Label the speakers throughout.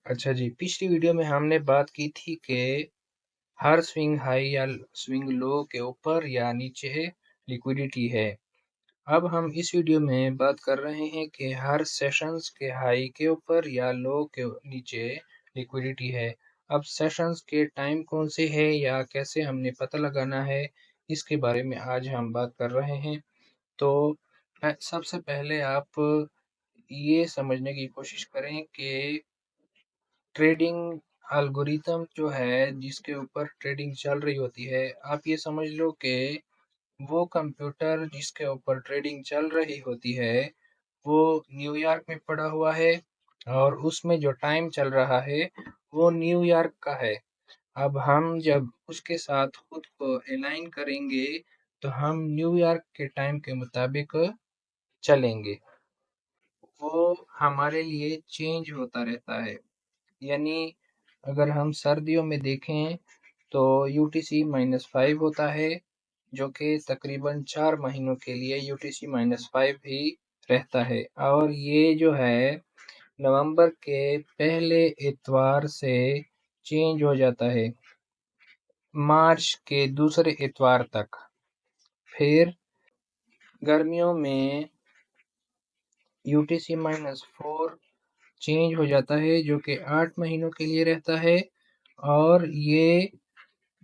Speaker 1: अच्छा जी, पिछली वीडियो में हमने बात की थी कि हर स्विंग हाई या स्विंग लो के ऊपर या नीचे लिक्विडिटी है। अब हम इस वीडियो में बात कर रहे हैं कि हर सेशंस के हाई के ऊपर या लो के नीचे लिक्विडिटी है। अब सेशंस के टाइम कौन से हैं या कैसे हमने पता लगाना है, इसके बारे में आज हम बात कर रहे हैं। तो सबसे पहले आप ये समझने की कोशिश करें कि ट्रेडिंग एल्गोरिथम जो है जिसके ऊपर ट्रेडिंग चल रही होती है, आप ये समझ लो कि वो कंप्यूटर जिसके ऊपर ट्रेडिंग चल रही होती है वो न्यूयॉर्क में पड़ा हुआ है और उसमें जो टाइम चल रहा है वो न्यूयॉर्क का है। अब हम जब उसके साथ खुद को अलाइन करेंगे तो हम न्यूयॉर्क के टाइम के मुताबिक चलेंगे। वो हमारे लिए चेंज होता रहता है। यानी अगर हम सर्दियों में देखें तो UTC-5 होता है, जो कि तकरीबन 4 महीनों के लिए UTC-5 ही रहता है और ये जो है नवंबर के पहले इतवार से चेंज हो जाता है मार्च के दूसरे इतवार तक। फिर गर्मियों में UTC-4 चेंज हो जाता है जो कि 8 महीनों के लिए रहता है और ये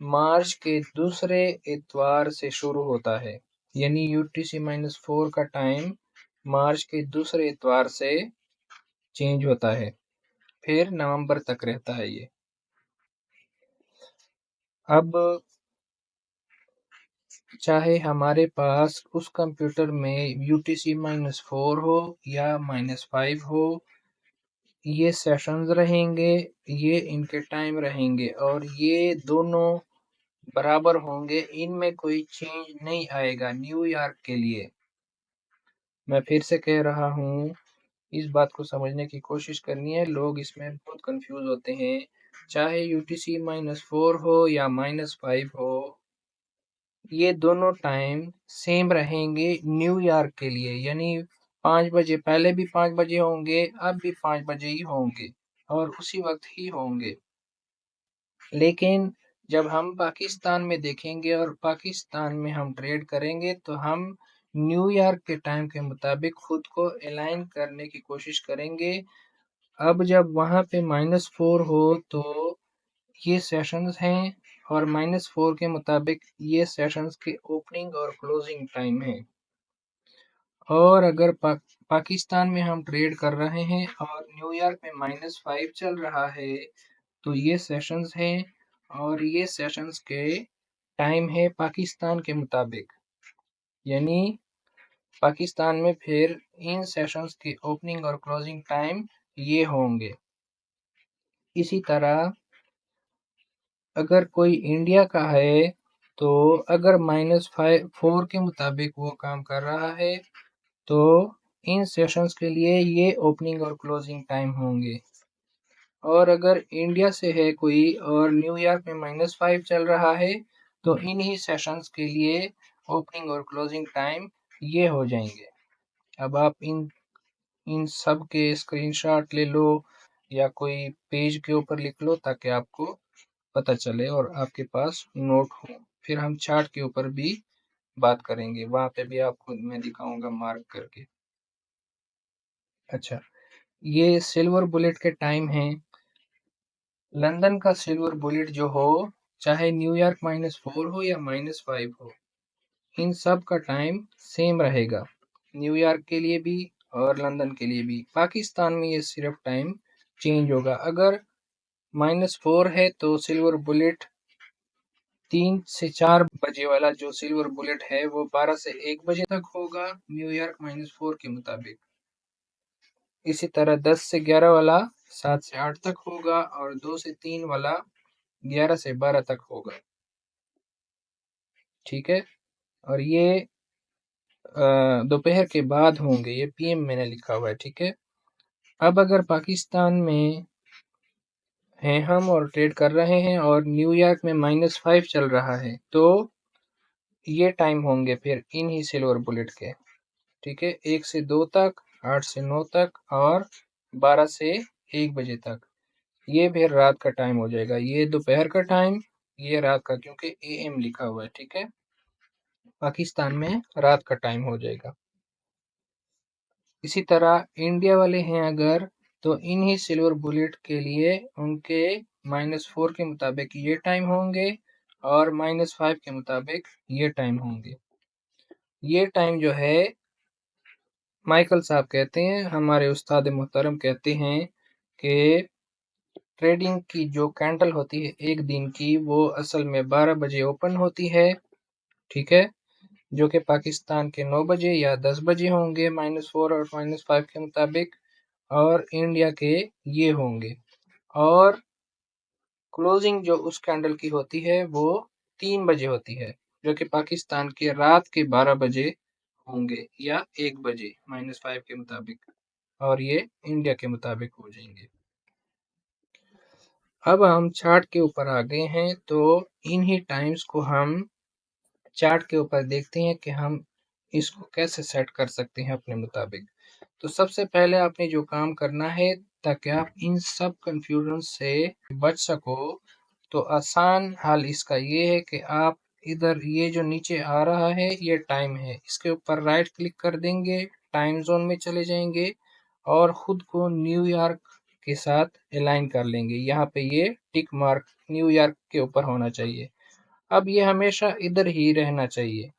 Speaker 1: मार्च के दूसरे इतवार से शुरू होता है। यानी UTC-4 का टाइम मार्च के दूसरे इतवार से चेंज होता है, फिर नवंबर तक रहता है ये। अब चाहे हमारे पास उस कंप्यूटर में UTC-4 हो या -5 हो, ये सेशंस रहेंगे, ये इनके टाइम रहेंगे और ये दोनों बराबर होंगे, इनमें कोई चेंज नहीं आएगा न्यूयॉर्क के लिए। मैं फिर से कह रहा हूँ, इस बात को समझने की कोशिश करनी है, लोग इसमें बहुत कंफ्यूज होते हैं। चाहे UTC-4 हो या -5 हो, ये दोनों टाइम सेम रहेंगे न्यूयॉर्क के लिए। यानी 5 बजे, पहले भी 5 बजे होंगे, अब भी 5 बजे ही होंगे और उसी वक्त ही होंगे। लेकिन जब हम पाकिस्तान में देखेंगे और पाकिस्तान में हम ट्रेड करेंगे तो हम न्यूयॉर्क के टाइम के मुताबिक खुद को अलाइन करने की कोशिश करेंगे। अब जब वहाँ पे -4 हो तो ये सेशंस हैं और -4 के मुताबिक ये सेशंस के ओपनिंग और क्लोजिंग टाइम है। और अगर पाकिस्तान में हम ट्रेड कर रहे हैं और न्यूयॉर्क में -5 चल रहा है तो ये सेशंस हैं और ये सेशंस के टाइम है पाकिस्तान के मुताबिक। यानी पाकिस्तान में फिर इन सेशंस के ओपनिंग और क्लोजिंग टाइम ये होंगे। इसी तरह अगर कोई इंडिया का है तो अगर -4 के मुताबिक वो काम कर रहा है तो इन सेशंस के लिए ये ओपनिंग और क्लोजिंग टाइम होंगे। और अगर इंडिया से है कोई और न्यूयॉर्क में -5 चल रहा है तो इन्हीं सेशंस के लिए ओपनिंग और क्लोजिंग टाइम ये हो जाएंगे। अब आप इन इन सब के स्क्रीनशॉट ले लो या कोई पेज के ऊपर लिख लो ताकि आपको पता चले और आपके पास नोट हो। फिर हम चार्ट के ऊपर भी बात करेंगे, वहाँ पे भी आपको मैं दिखाऊंगा मार्क करके। अच्छा, ये सिल्वर बुलेट के टाइम हैं। लंदन का सिल्वर बुलेट जो हो, चाहे न्यूयॉर्क -4 हो या -5 हो, इन सब का टाइम सेम रहेगा, न्यूयॉर्क के लिए भी और लंदन के लिए भी। पाकिस्तान में ये सिर्फ टाइम चेंज होगा। अगर -4 है तो सिल्वर बुलेट 3 से 4 बजे वाला जो सिल्वर बुलेट है वो 12 से 1 बजे तक होगा न्यूयॉर्क -4 के मुताबिक। इसी तरह 10 से 11 वाला 7 से 8 तक होगा और 2 से 3 वाला 11 से 12 तक होगा। ठीक है, और ये दोपहर के बाद होंगे, ये PM मैंने लिखा हुआ है। ठीक है, अब अगर पाकिस्तान में हैं हम और ट्रेड कर रहे हैं और न्यूयॉर्क में -5 चल रहा है तो ये टाइम होंगे फिर इन ही सिल्वर बुलेट के। ठीक है, 1 से 2 तक, 8 से 9 तक और 12 से 1 बजे तक। ये फिर रात का टाइम हो जाएगा, ये दोपहर का टाइम, ये रात का, क्योंकि AM लिखा हुआ है, ठीक है। पाकिस्तान में रात का टाइम हो जाएगा। इसी तरह इंडिया वाले हैं अगर, तो इन्हीं सिल्वर बुलेट के लिए उनके -4 के मुताबिक ये टाइम होंगे और -5 के मुताबिक ये टाइम होंगे। ये टाइम जो है माइकल साहब कहते हैं, हमारे उस्ताद मोहतरम कहते हैं कि ट्रेडिंग की जो कैंडल होती है एक दिन की, वो असल में 12 बजे ओपन होती है, ठीक है, जो कि पाकिस्तान के 9 बजे या 10 बजे होंगे -4 और -5 के मुताबिक, और इंडिया के ये होंगे। और क्लोजिंग जो उस कैंडल की होती है वो 3 बजे होती है, जो कि पाकिस्तान के रात के 12 बजे होंगे या 1 बजे -5 के मुताबिक, और ये इंडिया के मुताबिक हो जाएंगे। अब हम चार्ट के ऊपर आ गए हैं, तो इन्हीं टाइम्स को हम चार्ट के ऊपर देखते हैं कि हम इसको कैसे सेट कर सकते हैं अपने मुताबिक। तो सबसे पहले आपने जो काम करना है, ताकि आप इन सब कंफ्यूजन से बच सको, तो आसान हल इसका ये है कि आप इधर ये जो नीचे आ रहा है ये टाइम है, इसके ऊपर राइट क्लिक कर देंगे, टाइम जोन में चले जाएंगे और खुद को न्यूयॉर्क के साथ अलाइन कर लेंगे। यहाँ पे ये टिक मार्क न्यूयॉर्क के ऊपर होना चाहिए। अब ये हमेशा इधर ही रहना चाहिए,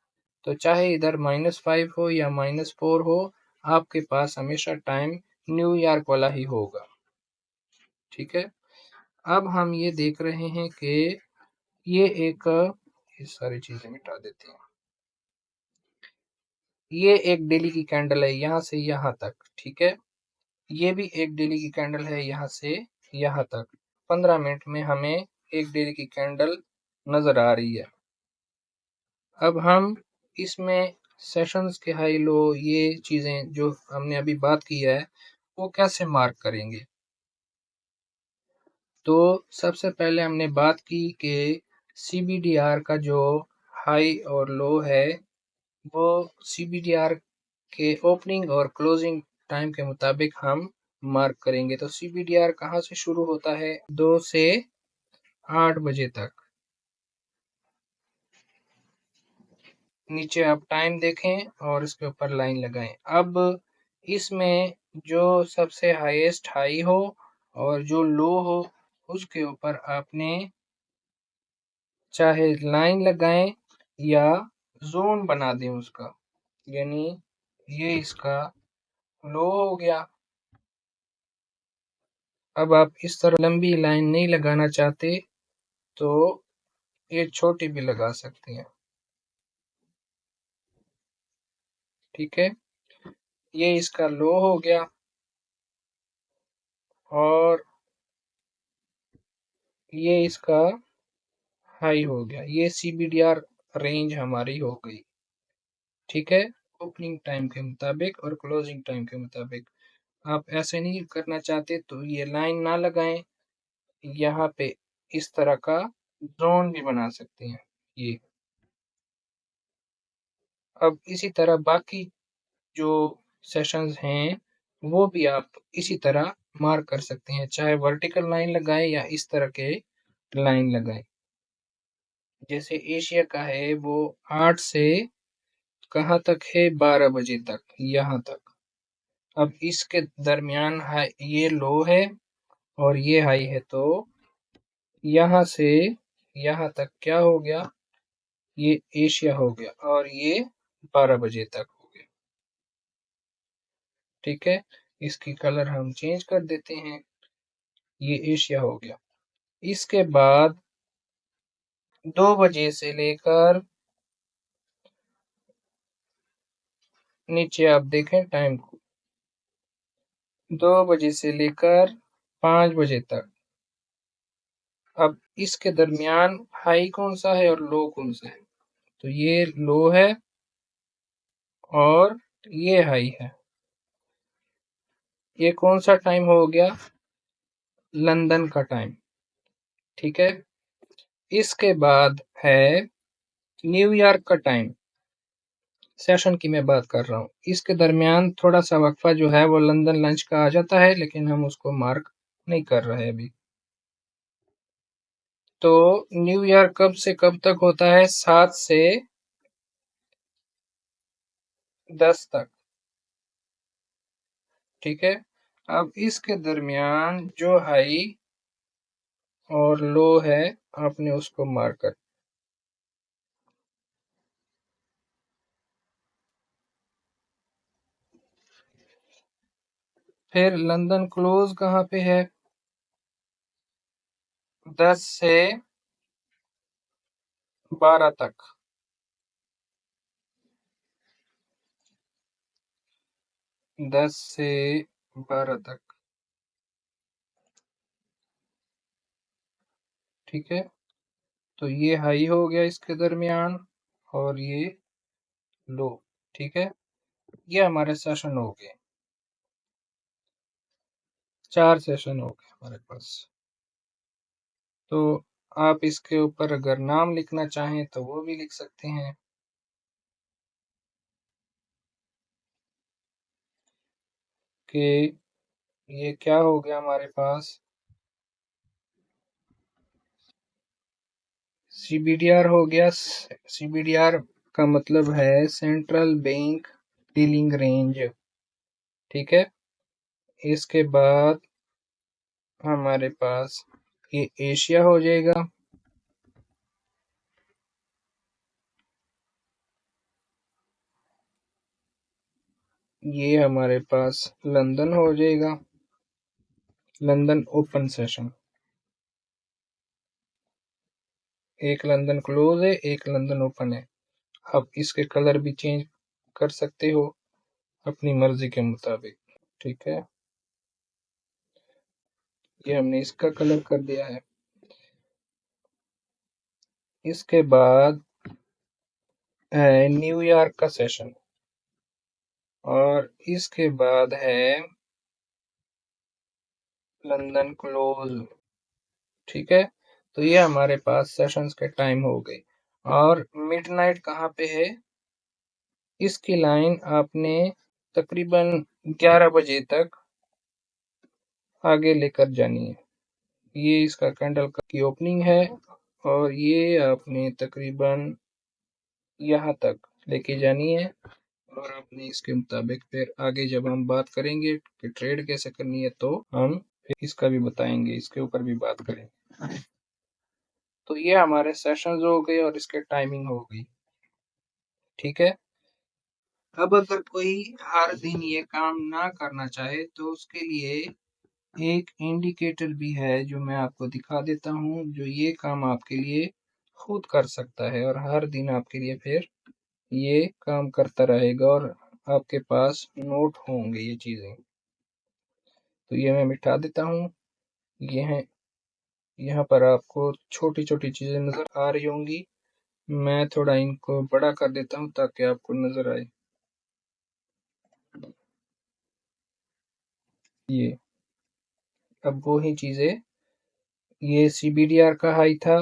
Speaker 1: तो चाहे इधर -5 हो या -4 हो, आपके पास हमेशा टाइम न्यूयॉर्क वाला ही होगा, ठीक है। अब हम ये देख रहे हैं कि ये एक, ये सारी चीजें मिटा देते हैं, ये एक डेली की कैंडल है यहाँ से यहाँ तक, ठीक है। ये भी एक डेली की कैंडल है यहाँ से यहाँ तक। 15 मिनट में हमें एक डेली की कैंडल नजर आ रही है। अब हम इसमें सेशंस के हाई लो, ये चीजें जो हमने अभी बात की है, वो कैसे मार्क करेंगे। तो सबसे पहले हमने बात की कि CBDR का जो हाई और लो है, वो CBDR के ओपनिंग और क्लोजिंग टाइम के मुताबिक हम मार्क करेंगे। तो CBDR कहाँ से शुरू होता है? 2 से 8 बजे तक। नीचे आप टाइम देखें और इसके ऊपर लाइन लगाएं। अब इसमें जो सबसे हाईएस्ट हाई हो और जो लो हो, उसके ऊपर आपने चाहे लाइन लगाएं या जोन बना दें उसका, यानी ये इसका लो हो गया। अब आप इस तरह लंबी लाइन नहीं लगाना चाहते तो ये छोटी भी लगा सकते हैं, ठीक है। ये इसका लो हो गया और ये इसका हाई हो गया। ये CBDR रेंज हमारी हो गई, ठीक है, ओपनिंग टाइम के मुताबिक और क्लोजिंग टाइम के मुताबिक। आप ऐसे नहीं करना चाहते तो ये लाइन ना लगाएं, यहाँ पे इस तरह का जोन भी बना सकते हैं ये। अब इसी तरह बाकी जो सेशंस हैं वो भी आप इसी तरह मार्क कर सकते हैं, चाहे वर्टिकल लाइन लगाएं या इस तरह के लाइन लगाएं। जैसे एशिया का है वो 8 से कहाँ तक है, 12 बजे तक, यहाँ तक। अब इसके दरमियान हाई, ये लो है और ये हाई है, तो यहाँ से यहाँ तक क्या हो गया, ये एशिया हो गया और ये 12 बजे तक हो गया, ठीक है। इसकी कलर हम चेंज कर देते हैं, ये एशिया हो गया। इसके बाद 2 बजे से लेकर, नीचे आप देखें टाइम को, 2 बजे से लेकर 5 बजे तक। अब इसके दरमियान हाई कौन सा है और लो कौन सा है, तो ये लो है और ये हाई है। ये कौन सा टाइम हो गया, लंदन का टाइम, ठीक है। इसके बाद है न्यूयॉर्क का टाइम, सेशन की मैं बात कर रहा हूँ। इसके दरमियान थोड़ा सा वक्फा जो है वो लंदन लंच का आ जाता है, लेकिन हम उसको मार्क नहीं कर रहे अभी। तो न्यू ईयर कब से कब तक होता है? 7 से 10 तक। ठीक है। अब इसके दरमियान जो हाई और लो है, आपने उसको मार्क कर। फिर लंदन क्लोज कहाँ पे है? 10 से 12 तक। 10 से 12 तक। ठीक है। तो ये हाई हो गया इसके दरमियान, और ये लो। ठीक है। ये हमारे सेशन हो गए। 4 सेशन हो गए हमारे पास। तो आप इसके ऊपर अगर नाम लिखना चाहें तो वो भी लिख सकते हैं कि ये क्या हो गया हमारे पास। सीबीडीआर हो गया। सीबीडीआर का मतलब है सेंट्रल बैंक डीलिंग रेंज। ठीक है। इसके बाद हमारे पास ये एशिया हो जाएगा। ये हमारे पास लंदन हो जाएगा, लंदन ओपन सेशन। एक लंदन क्लोज है, एक लंदन ओपन है। आप इसके कलर भी चेंज कर सकते हो अपनी मर्जी के मुताबिक। ठीक है। ये हमने इसका कलर कर दिया है। इसके बाद है न्यूयॉर्क का सेशन, और इसके बाद है लंदन क्लोज। ठीक है। तो ये हमारे पास सेशंस के टाइम हो गए। और मिडनाइट कहाँ पे है? इसकी लाइन आपने तकरीबन 11 बजे तक आगे लेकर जानी है। ये इसका कैंडल की ओपनिंग है, और ये आपने तकरीबन यहाँ तक लेके जानी है। और आपने इसके मुताबिक फिर आगे जब हम बात करेंगे कि ट्रेड कैसे करनी है, तो हम फिर इसका भी बताएंगे, इसके ऊपर भी बात करेंगे। तो ये हमारे सेशंस हो गए और इसके टाइमिंग हो गई। ठीक है। अब अगर कोई हर दिन ये काम ना करना चाहे तो उसके लिए एक इंडिकेटर भी है जो मैं आपको दिखा देता हूँ, जो ये काम आपके लिए खुद कर सकता है और हर दिन आपके लिए फिर ये काम करता रहेगा, और आपके पास नोट होंगे ये चीज़ें। तो ये मैं मिटा देता हूँ। ये है, यहाँ पर आपको छोटी छोटी चीज़ें नज़र आ रही होंगी। मैं थोड़ा इनको बड़ा कर देता हूँ ताकि आपको नज़र आए। ये अब वो ही चीज़ें, ये सीबीडीआर का हाई था,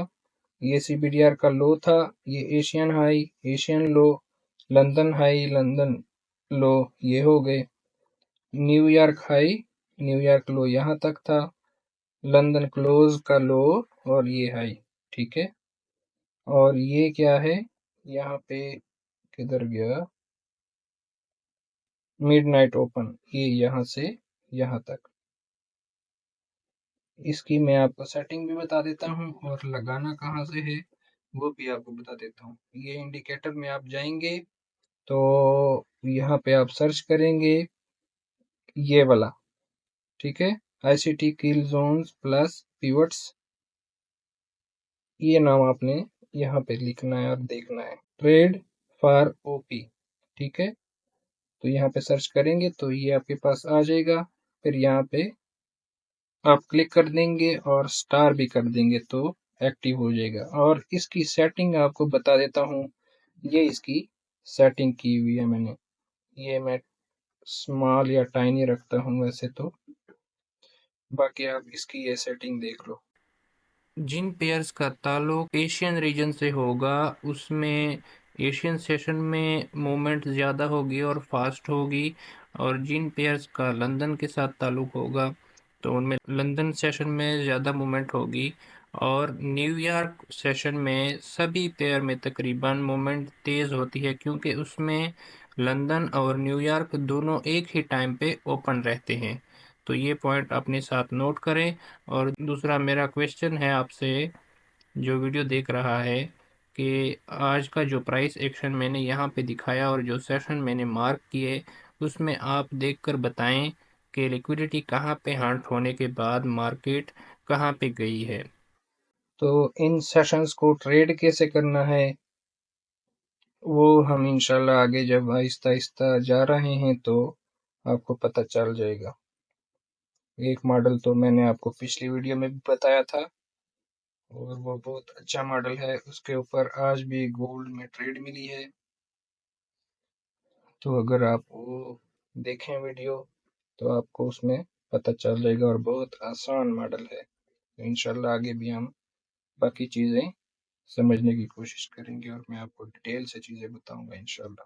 Speaker 1: ये सीबीडीआर का लो था, ये एशियन हाई, एशियन लो, लंदन हाई, लंदन लो, ये हो गए। न्यूयॉर्क हाई, न्यूयॉर्क लो यहाँ तक था, लंदन क्लोज का लो, और ये हाई। ठीक है। और ये क्या है? यहाँ पे किधर गया? मिडनाइट ओपन, ये यहाँ से यहाँ तक। इसकी मैं आपको सेटिंग भी बता देता हूँ, और लगाना कहाँ से है वो भी आपको बता देता हूँ। ये इंडिकेटर में आप जाएंगे तो यहाँ पे आप सर्च करेंगे ये वाला। ठीक है। आईसीटी किल जोन्स प्लस पिवट्स, ये नाम आपने यहाँ पे लिखना है और देखना है, ट्रेड फॉर ओपी। ठीक है। तो यहाँ पे सर्च करेंगे तो ये आपके पास आ जाएगा। फिर यहाँ पे आप क्लिक कर देंगे और स्टार भी कर देंगे तो एक्टिव हो जाएगा। और इसकी सेटिंग आपको बता देता हूँ। ये इसकी सेटिंग की हुई है मैंने, ये मैं स्मॉल या टाइनी रखता हूँ वैसे तो, बाकी आप इसकी ये सेटिंग देख लो। जिन पेयर्स का ताल्लुक एशियन रीजन से होगा उसमें एशियन सेशन में मूवमेंट ज़्यादा होगी और फास्ट होगी, और जिन पेयर्स का लंदन के साथ ताल्लुक होगा तो उनमें लंदन सेशन में ज़्यादा मूवमेंट होगी और न्यूयॉर्क सेशन में सभी पेयर में तकरीबन मूवमेंट तेज़ होती है, क्योंकि उसमें लंदन और न्यूयॉर्क दोनों एक ही टाइम पे ओपन रहते हैं। तो ये पॉइंट अपने साथ नोट करें। और दूसरा मेरा क्वेश्चन है आपसे, जो वीडियो देख रहा है, कि आज का जो प्राइस एक्शन मैंने यहाँ पे दिखाया और जो सेशन मैंने मार्क किए, उसमें आप देखकर बताएं कि लिक्विडिटी कहाँ पे हंट होने के बाद मार्केट कहाँ पे गई है। तो इन सेशंस को ट्रेड कैसे करना है, वो हम इंशाल्लाह आगे जब आहिस्ता आहिस्ता जा रहे हैं तो आपको पता चल जाएगा। एक मॉडल तो मैंने आपको पिछली वीडियो में भी बताया था और वो बहुत अच्छा मॉडल है, उसके ऊपर आज भी गोल्ड में ट्रेड मिली है। तो अगर आप वो देखें वीडियो तो आपको उसमें पता चल जाएगा और बहुत आसान मॉडल है। तो इंशाल्लाह आगे भी हम बाकी चीज़ें समझने की कोशिश करेंगे और मैं आपको डिटेल से चीज़ें बताऊंगा इंशाल्लाह।